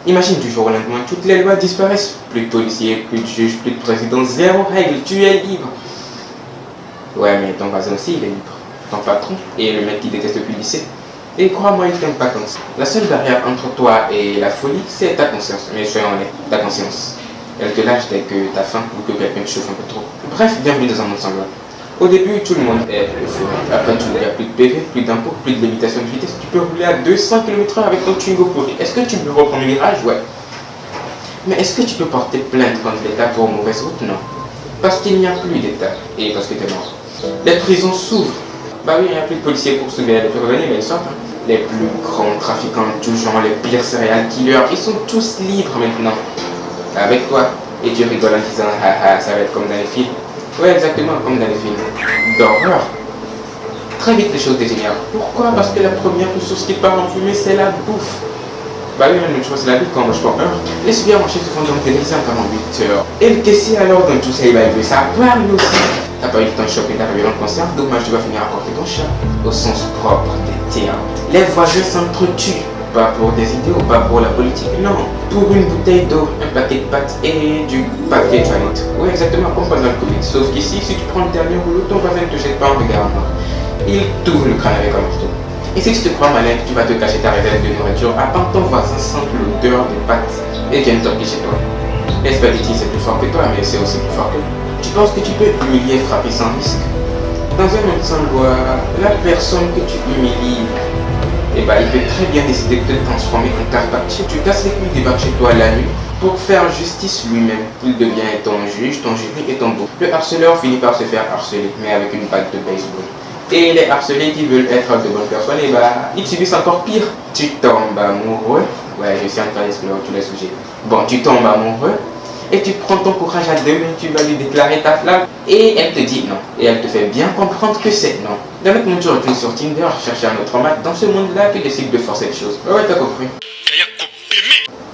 Imagine du jour au lendemain, toutes les lois disparaissent. Plus de policiers, plus de juges, plus de présidents, zéro règle, tu es libre. Ouais, mais ton voisin aussi, il est libre. Ton patron et le mec qui déteste depuis le lycée. Et crois-moi, il t'aime pas comme ça. La seule barrière entre toi et la folie, c'est ta conscience. Mais soyons honnêtes, ta conscience. Elle te lâche dès que t'as faim ou que quelqu'un te chauffe un peu trop. Bref, bienvenue dans un monde semblant. Au début, tout le monde est euphorique. Après, tu n'as plus de PV, plus d'impôts, plus de limitation de vitesse. Tu peux rouler à 200 km/h avec ton Twingo pourri. Est-ce que tu peux reprendre le virage? Ouais. Mais est-ce que tu peux porter plainte contre l'État pour mauvaise route? Non. Parce qu'il n'y a plus d'État. Et parce que tu es mort. Les prisons s'ouvrent. Bah oui, il n'y a plus de policiers pour sauver les prisonniers, mais ils sortent. Les plus grands trafiquants de tout genre, les pires serial killers, ils sont tous libres maintenant. Avec toi. Et tu rigoles en disant, haha, ça va être comme dans les films. Ouais, exactement, comme dans les films d'horreur. Très vite, les choses dégénèrent. Pourquoi? Parce que la première ressource qui part en fumée, c'est la bouffe. Bah oui, même une chose, c'est la vie quand on mange pas peur. Les supermarchés se font donc téléviser en 48 heures. Et le caissier, alors, dans tout ça, il va élever sa part, lui aussi. T'as pas eu le temps de choper d'arriver dans le concert, dommage, tu vas finir à porter ton chat. Au sens propre des termes. Les voisins s'entretuent. Pas pour des idées ou pas pour la politique, non. Pour une bouteille d'eau, un paquet de pâtes et du papier toilette. Oui, exactement, comme pendant le Covid. Sauf qu'ici, si tu prends le dernier rouleau, ton voisin ne te jette pas en regardant. Il t'ouvre le crâne avec un marteau. Et si tu te crois malin, tu vas te cacher ta réserve de nourriture avant que ton voisin sente l'odeur des pâtes et vienne toquer chez toi. Les spaghettis, c'est plus fort que toi, mais c'est aussi plus fort que toi. Tu penses que tu peux humilier, frapper sans risque? Dans un monde sans loi, la personne que tu humilies, et bah, il peut très bien décider de te transformer en Carpaccio. Tu casses les couilles, débarque chez toi la nuit pour faire justice lui-même. Il devient ton juge, ton jury et ton beau. Le harceleur finit par se faire harceler, mais avec une batte de baseball. Et les harcelés qui veulent être de bonnes personnes, et bah, ils subissent encore pire. Tu tombes amoureux. Ouais, je suis en train d'explorer tous les sujets. Bon, tu tombes amoureux. Et tu prends ton courage à deux mains, tu vas lui déclarer ta flamme. Et elle te dit non. Et elle te fait bien comprendre que c'est non. Dans notre monde, tu retournes sur Tinder, chercher un autre mate. Dans ce monde-là, tu décides de forcer les choses. Ouais, t'as compris.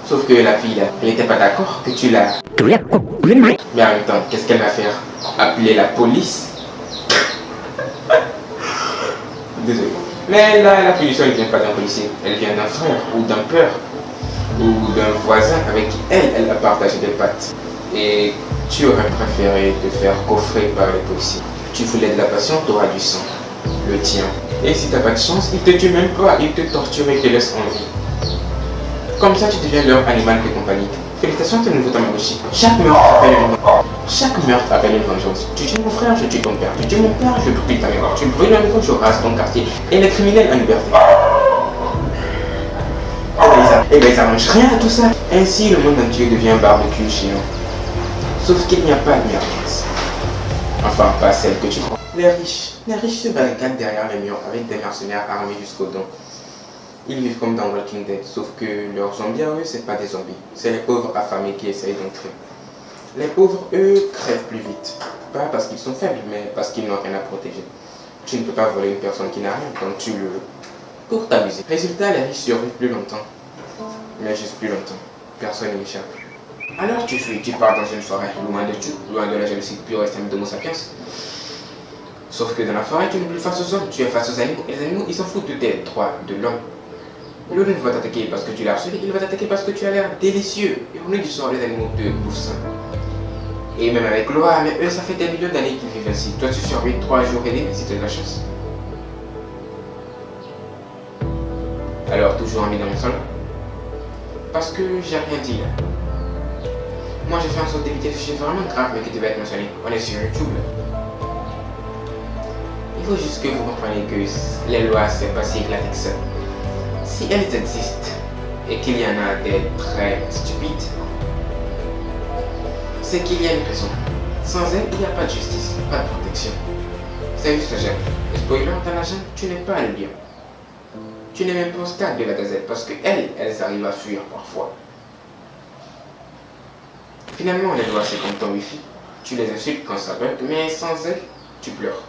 Sauf que la fille, là, elle n'était pas d'accord que tu l'as. Mais en même temps, qu'est-ce qu'elle va faire? Appeler la police? Désolé. Mais là, la punition, elle ne vient pas d'un policier. Elle vient d'un frère ou d'un père ou d'un voisin avec qui elle a partagé des pattes. Et tu aurais préféré te faire coffrer par les policiers. Tu voulais de la passion, tu auras du sang. Le tien. Et si t'as pas de chance, ils te tuent même pas, ils te torturent et te laissent en vie. Comme ça, tu deviens leur animal de compagnie. Félicitations, c'est le nouveau Tamagotchi. Chaque meurtre appelle une vengeance. Tu tues mon frère, je tue ton père. Tu tues mon père, je brûle ta mémoire. Tu brûles la maison, je rase ton quartier. Et les criminels en liberté. Et ben, ça mange rien à tout ça. Ainsi, le monde entier devient barbecue géant. Sauf qu'il n'y a pas de merguez. Enfin, pas celle que tu crois. Les riches se barricadent derrière les murs avec des mercenaires armés jusqu'aux dents. Ils vivent comme dans Walking Dead, sauf que leurs zombies à eux, c'est pas des zombies. C'est les pauvres affamés qui essayent d'entrer. Les pauvres, eux, crèvent plus vite. Pas parce qu'ils sont faibles, mais parce qu'ils n'ont rien à protéger. Tu ne peux pas voler une personne qui n'a rien, donc tu le... pour t'amuser. Résultat, les riches survivent plus longtemps. Mais juste plus longtemps. Personne n'y échappe. Alors tu fuis, tu pars dans une forêt, loin de tout, loin de la jalousie pure et simple d'Homo sapiens. Sauf que dans la forêt, tu n'es plus face aux hommes, tu es face aux animaux. Et les animaux, ils s'en foutent de tes droits, de l'homme. Le loup va t'attaquer parce que tu l'as harcelé, il va t'attaquer parce que tu as l'air délicieux. Et au lieu du sort, les animaux te bouffent ça. Et même avec loi, mais eux, ça fait des millions d'années qu'ils vivent ainsi. Toi, tu survis 3 jours et demi si tu as de la chance. Alors, toujours en mis dans mon salon? Parce que j'ai rien dit là. Moi, j'ai fait en sorte d'éviter ce sujet vraiment grave, mais qui devait être mentionné. On est sur YouTube là. Il faut juste que vous compreniez que les lois, c'est pas si éclaté que ça. Si elles existent et qu'il y en a des très stupides, c'est qu'il y a une raison. Sans elles, il n'y a pas de justice, pas de protection. C'est juste la jungle. Et spoiler, dans la jungle, tu n'es pas un lion. Tu n'es même pas au stade de la gazelle parce qu'elles arrivent à fuir parfois. Finalement, les lois, c'est comme ton wifi. Tu les insultes quand ça bug, mais sans elles, tu pleures.